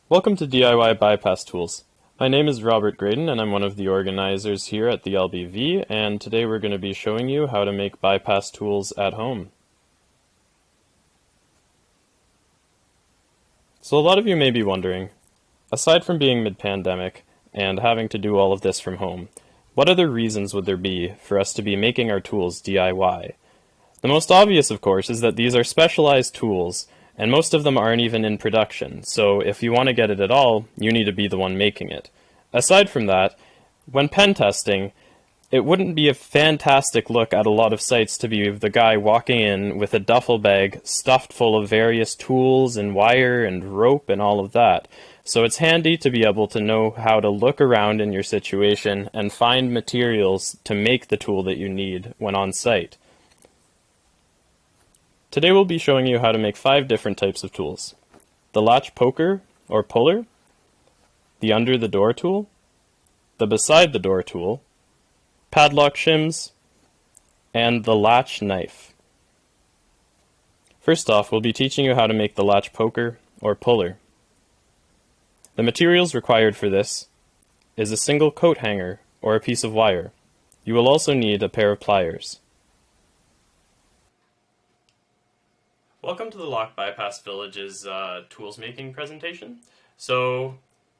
Welcome to DIY Bypass Tools. My name is Robert Graydon and I'm one of the organizers here at the LBV, and today we're going to be showing you how to make bypass tools at home. So a lot of you may be wondering, aside from being mid-pandemic and having to do all of this from home, what other reasons would there be for us to be making our tools DIY? The most obvious, of course, is that these are specialized tools, and most of them aren't even in production, so if you want to get it at all, you need to be the one making it. Aside from that, when pen testing, it wouldn't be a fantastic look at a lot of sites to be the guy walking in with a duffel bag stuffed full of various tools and wire and rope and all of that. So it's handy to be able to know how to look around in your situation and find materials to make the tool that you need when on site. Today we'll be showing you how to make 5 different types of tools. The latch poker or puller, the under the door tool, the beside the door tool, padlock shims, and the latch knife. First off, we'll be teaching you how to make the latch poker or puller. The materials required for this is a single coat hanger or a piece of wire. You will also need a pair of pliers. Welcome to the Lock Bypass Village's tools making presentation. So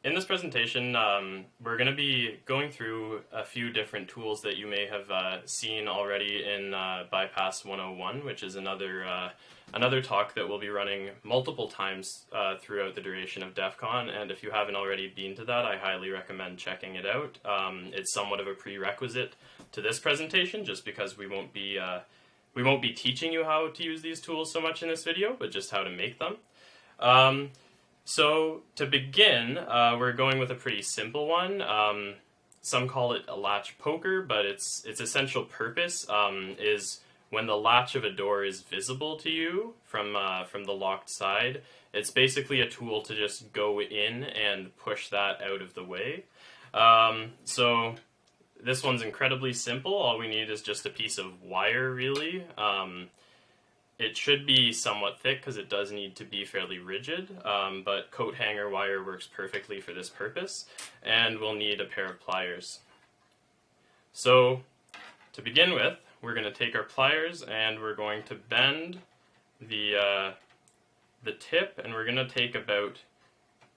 in this presentation, we're going to be going through a few different tools that you may have seen already in Bypass 101, which is another talk that we'll be running multiple times throughout the duration of DEF CON, and if you haven't already been to that, I highly recommend checking it out. It's somewhat of a prerequisite to this presentation, just because we won't be teaching you how to use these tools so much in this video, but just how to make them. So to begin, we're going with a pretty simple one. Some call it a latch poker, but its essential purpose is when the latch of a door is visible to you from the locked side. It's basically a tool to just go in and push that out of the way. So this one's incredibly simple. All we need is just a piece of wire, really. It should be somewhat thick because it does need to be fairly rigid, but coat hanger wire works perfectly for this purpose, and we'll need a pair of pliers. So to begin with, we're going to take our pliers and we're going to bend the tip, and we're going to take about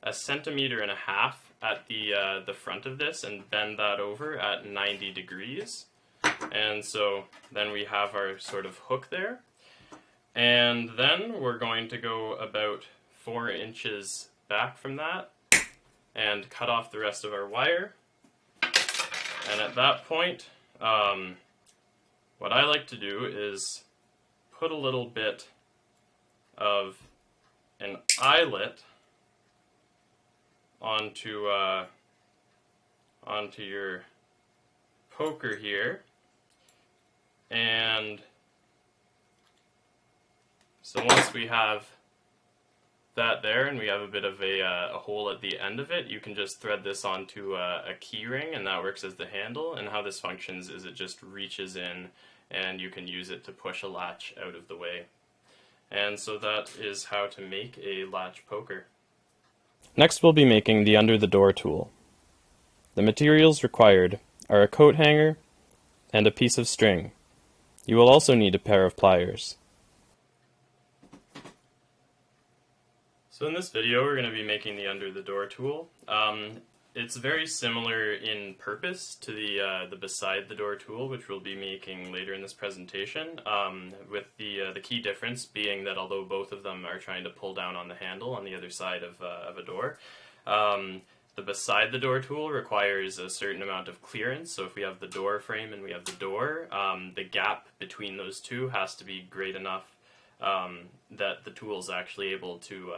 1.5 centimeters at the front of this and bend that over at 90 degrees. And so then we have our sort of hook there. And then we're going to go about 4 inches back from that and cut off the rest of our wire. And at that point, what I like to do is put a little bit of an eyelet onto your poker here, and so once we have that there and we have a bit of a hole at the end of it, you can just thread this onto a key ring, and that works as the handle. And how this functions is it just reaches in and you can use it to push a latch out of the way. And so that is how to make a latch poker. Next we'll be making the under the door tool. The materials required are a coat hanger and a piece of string. You will also need a pair of pliers. So in this video we're going to be making the under the door tool. It's very similar in purpose to the beside the door tool, which we'll be making later in this presentation, with the key difference being that although both of them are trying to pull down on the handle on the other side of a door, the beside the door tool requires a certain amount of clearance. So if we have the door frame and we have the door, the gap between those two has to be great enough that the tool is actually able to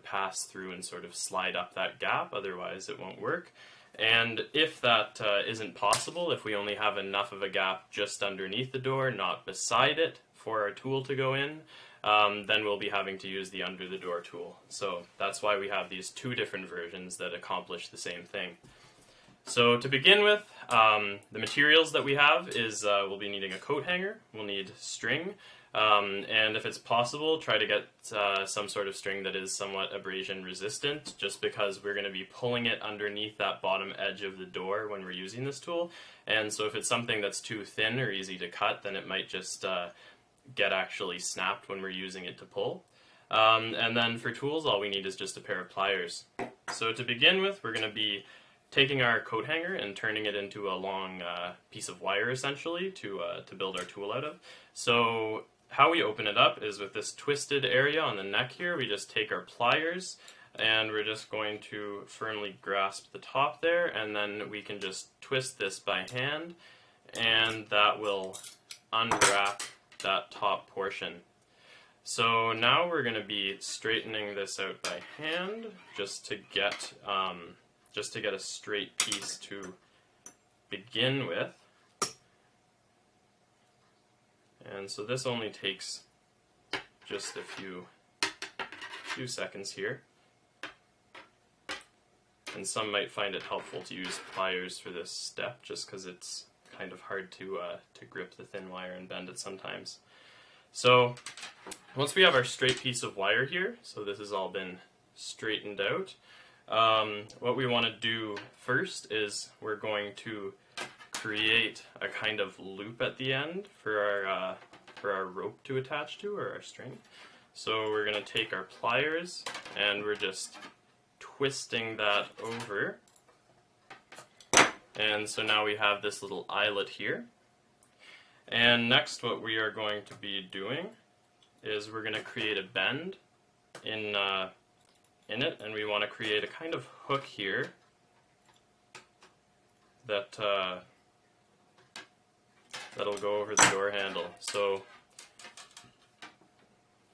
pass through and sort of slide up that gap, otherwise it won't work. And if that isn't possible, if we only have enough of a gap just underneath the door, not beside it, for our tool to go in, then we'll be having to use the under the door tool. So that's why we have these 2 different versions that accomplish the same thing. So to begin with, the materials that we have is we'll be needing a coat hanger, we'll need string, And if it's possible, try to get some sort of string that is somewhat abrasion resistant, just because we're going to be pulling it underneath that bottom edge of the door when we're using this tool. And so if it's something that's too thin or easy to cut, then it might just get actually snapped when we're using it to pull. And then for tools, all we need is just a pair of pliers. So to begin with, we're going to be taking our coat hanger and turning it into a long piece of wire, essentially, to build our tool out of. So how we open it up is with this twisted area on the neck here. We just take our pliers and we're just going to firmly grasp the top there, and then we can just twist this by hand, and that will unwrap that top portion. So now we're going to be straightening this out by hand just to get a straight piece to begin with. And so this only takes just a few seconds here. And some might find it helpful to use pliers for this step, just because it's kind of hard to grip the thin wire and bend it sometimes. So once we have our straight piece of wire here, so this has all been straightened out, what we want to do first is we're going to create a kind of loop at the end for our rope to attach to, or our string. So we're going to take our pliers and we're just twisting that over, and so now we have this little eyelet here. And next, what we are going to be doing is we're going to create a bend in it, and we want to create a kind of hook here that that'll go over the door handle. So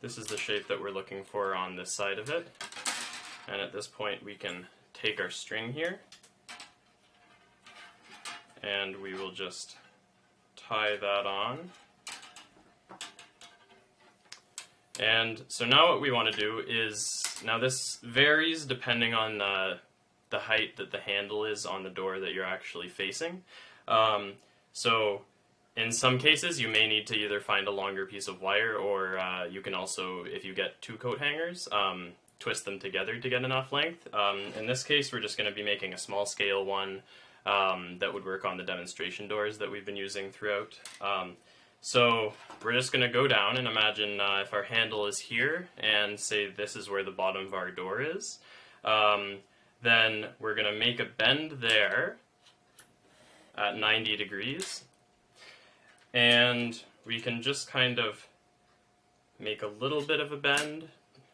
this is the shape that we're looking for on this side of it. And at this point we can take our string here and we will just tie that on. And so now what we want to do is, now this varies depending on the height that the handle is on the door that you're actually facing. So in some cases you may need to either find a longer piece of wire, or you can also, if you get two coat hangers, twist them together to get enough length. In this case, we're just going to be making a small scale one that would work on the demonstration doors that we've been using throughout. So we're just going to go down and imagine if our handle is here, and say this is where the bottom of our door is, then we're going to make a bend there at 90 degrees, and we can just kind of make a little bit of a bend,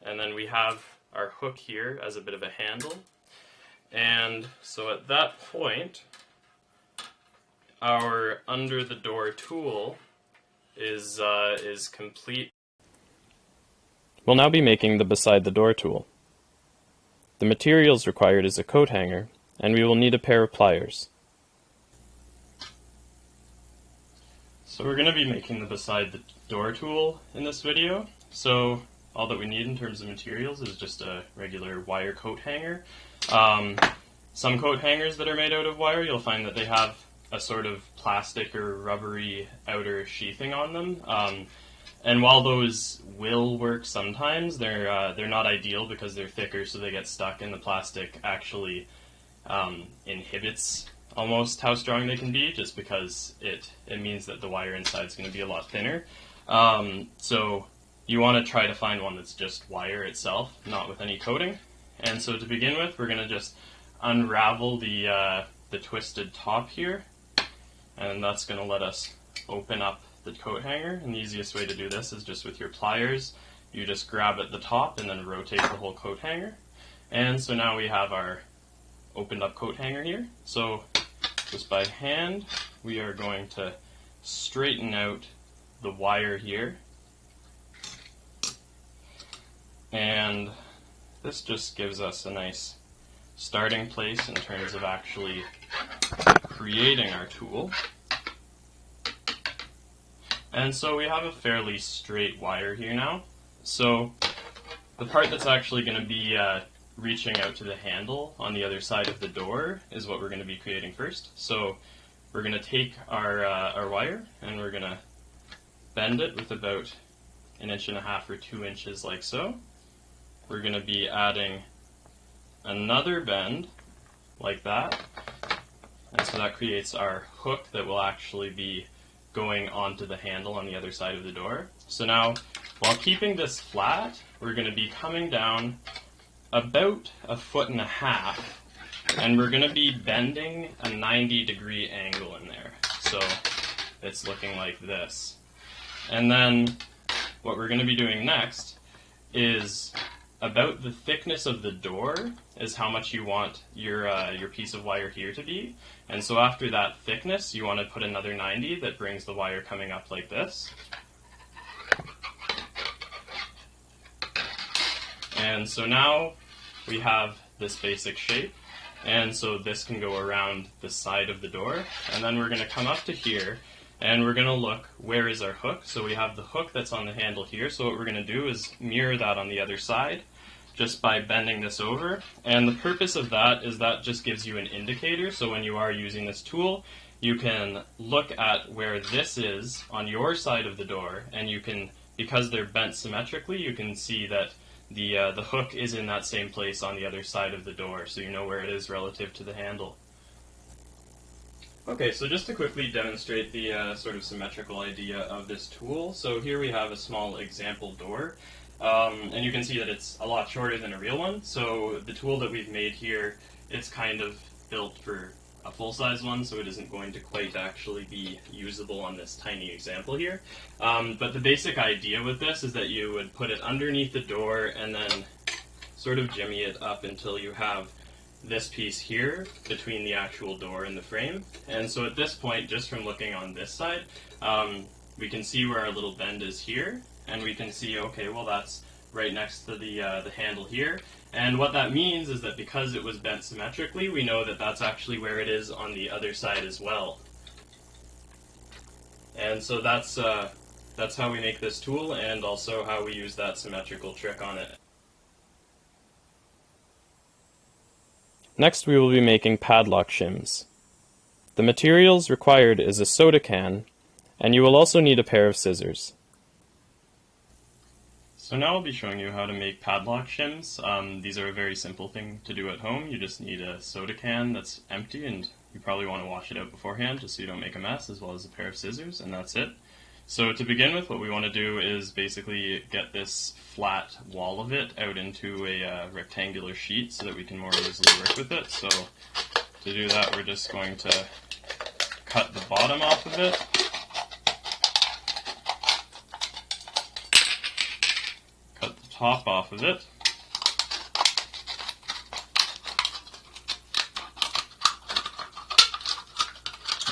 and then we have our hook here as a bit of a handle. And so at that point, our under the door tool is complete. We'll now be making the beside the door tool. The materials required is a coat hanger, and we will need a pair of pliers. So we're going to be making the beside the door tool in this video. So all that we need in terms of materials is just a regular wire coat hanger. Some coat hangers that are made out of wire, you'll find that they have a sort of plastic or rubbery outer sheathing on them. And while those will work sometimes, they're not ideal because they're thicker, so they get stuck, and the plastic actually inhibits almost how strong they can be, just because it means that the wire inside is going to be a lot thinner. So you want to try to find one that's just wire itself, not with any coating. And so to begin with, we're going to just unravel the twisted top here, and that's going to let us open up the coat hanger. And the easiest way to do this is just with your pliers. You just grab at the top and then rotate the whole coat hanger. And so now we have our opened up coat hanger here. So just by hand, we are going to straighten out the wire here. And this just gives us a nice starting place in terms of actually creating our tool. And so we have a fairly straight wire here now. So the part that's actually going to be reaching out to the handle on the other side of the door is what we're going to be creating first. So we're going to take our wire and we're going to bend it with about 1.5 inches or 2 inches like so. We're going to be adding another bend like that, and so that creates our hook that will actually be going onto the handle on the other side of the door. So now, while keeping this flat, we're going to be coming down about 1.5 feet, and we're going to be bending a 90-degree angle in there. So it's looking like this. And then what we're going to be doing next is about the thickness of the door is how much you want your piece of wire here to be. And so after that thickness, you want to put another 90 that brings the wire coming up like this. And so now we have this basic shape. And so this can go around the side of the door. And then we're going to come up to here, and we're going to look, where is our hook? So we have the hook that's on the handle here. So what we're going to do is mirror that on the other side just by bending this over. And the purpose of that is that just gives you an indicator. So when you are using this tool, you can look at where this is on your side of the door, and you can, because they're bent symmetrically, you can see that the hook is in that same place on the other side of the door, so you know where it is relative to the handle. Okay, so just to quickly demonstrate the sort of symmetrical idea of this tool, so here we have a small example door, and you can see that it's a lot shorter than a real one. So the tool that we've made here, it's kind of built for a full-size one, so it isn't going to quite actually be usable on this tiny example here. But the basic idea with this is that you would put it underneath the door and then sort of jimmy it up until you have this piece here between the actual door and the frame. And so at this point, just from looking on this side, we can see where our little bend is here, and we can see, okay, well that's right next to the handle here. And what that means is that because it was bent symmetrically, we know that that's actually where it is on the other side as well. And so that's how we make this tool, and also how we use that symmetrical trick on it. Next we will be making padlock shims. The materials required is a soda can, and you will also need a pair of scissors. So now I'll be showing you how to make padlock shims. These are a very simple thing to do at home. You just need a soda can that's empty, and you probably want to wash it out beforehand just so you don't make a mess, as well as a pair of scissors, and that's it. So to begin with, what we want to do is basically get this flat wall of it out into a rectangular sheet so that we can more easily work with it. So to do that, we're just going to cut the bottom off of it. Cut the top off of it.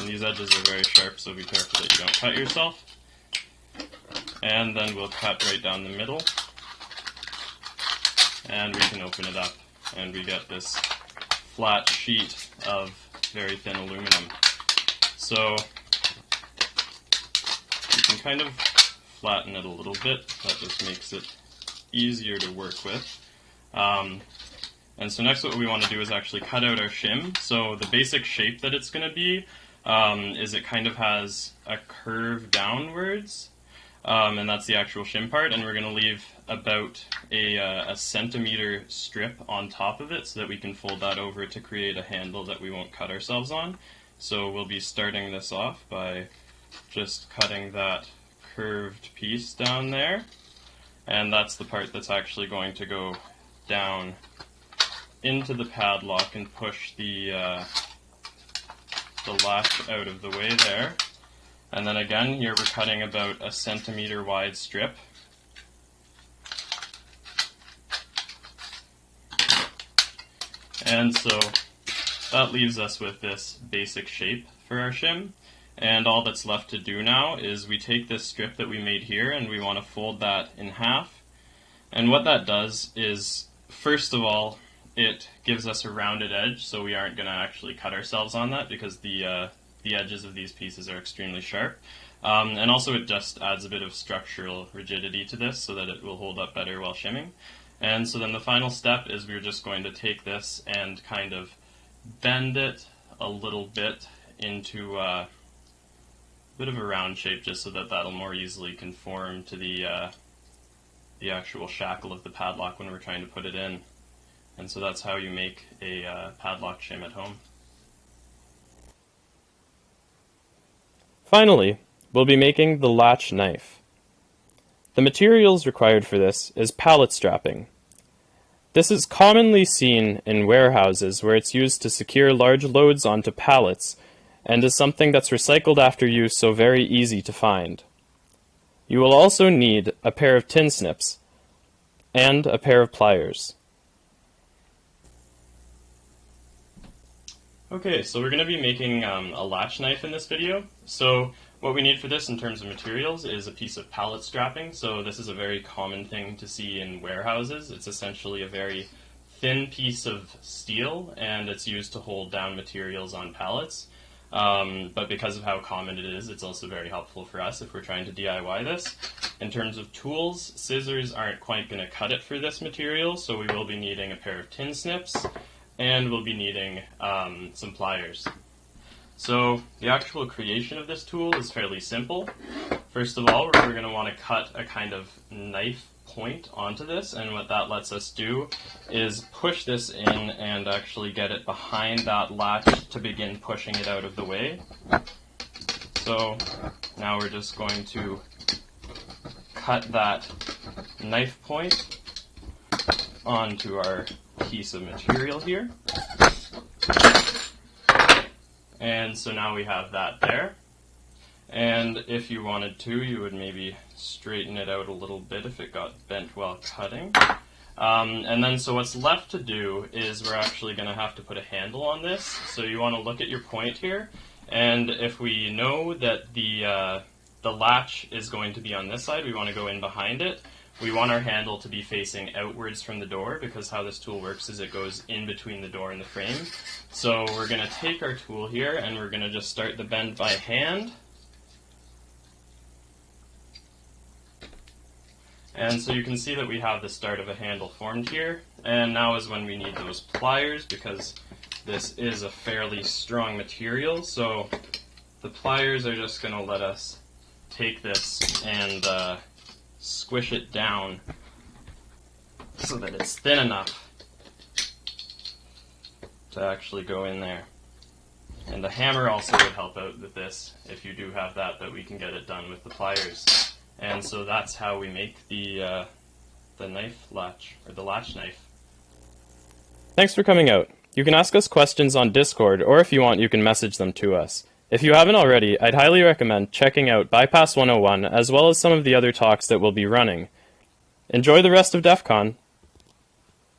And these edges are very sharp, so be careful that you don't cut yourself. And then we'll cut right down the middle, and we can open it up, and we get this flat sheet of very thin aluminum. So you can kind of flatten it a little bit. That just makes it easier to work with. And so next what we want to do is actually cut out our shim. So the basic shape that it's going to be is it kind of has a curve downwards. And that's the actual shim part, and we're going to leave about a centimeter strip on top of it so that we can fold that over to create a handle that we won't cut ourselves on. So we'll be starting this off by just cutting that curved piece down there, and that's the part that's actually going to go down into the padlock and push the latch out of the way there. And then again, here we're cutting about a centimeter wide strip. And so that leaves us with this basic shape for our shim. And all that's left to do now is we take this strip that we made here and we want to fold that in half. And what that does is, first of all, it gives us a rounded edge, so we aren't going to actually cut ourselves on that because the edges of these pieces are extremely sharp. And also it just adds a bit of structural rigidity to this so that it will hold up better while shimming. And so then the final step is we're just going to take this and kind of bend it a little bit into bit of a round shape just so that that'll more easily conform to the the actual shackle of the padlock when we're trying to put it in. And so that's how you make a padlock shim at home. Finally, we'll be making the latch knife. The materials required for this is pallet strapping. This is commonly seen in warehouses where it's used to secure large loads onto pallets and is something that's recycled after use, so very easy to find. You will also need a pair of tin snips and a pair of pliers. Okay, so we're going to be making a latch knife in this video. So what we need for this in terms of materials is a piece of pallet strapping. So this is a very common thing to see in warehouses. It's essentially a very thin piece of steel, and it's used to hold down materials on pallets. But because of how common it is, it's also very helpful for us if we're trying to DIY this. In terms of tools, scissors aren't quite going to cut it for this material, so we will be needing a pair of tin snips, and we'll be needing some pliers. So the actual creation of this tool is fairly simple. First of all, we're going to want to cut a kind of knife point onto this, and what that lets us do is push this in and actually get it behind that latch to begin pushing it out of the way. So now we're just going to cut that knife point onto our piece of material here. And so now we have that there. And if you wanted to, you would maybe straighten it out a little bit if it got bent while cutting. And then so what's left to do is we're actually going to have to put a handle on this. So you want to look at your point here, and if we know that the latch is going to be on this side, we want to go in behind it. We want our handle to be facing outwards from the door, because how this tool works is it goes in between the door and the frame. So we're going to take our tool here and we're going to just start the bend by hand. And so you can see that we have the start of a handle formed here, and now is when we need those pliers, because this is a fairly strong material. So the pliers are just going to let us take this and squish it down so that it's thin enough to actually go in there. And the hammer also would help out with this, if you do have that, but we can get it done with the pliers. And so that's how we make the knife latch, or the latch knife. Thanks for coming out. You can ask us questions on Discord, or if you want, you can message them to us. If you haven't already, I'd highly recommend checking out Bypass 101, as well as some of the other talks that we'll be running. Enjoy the rest of DEF CON!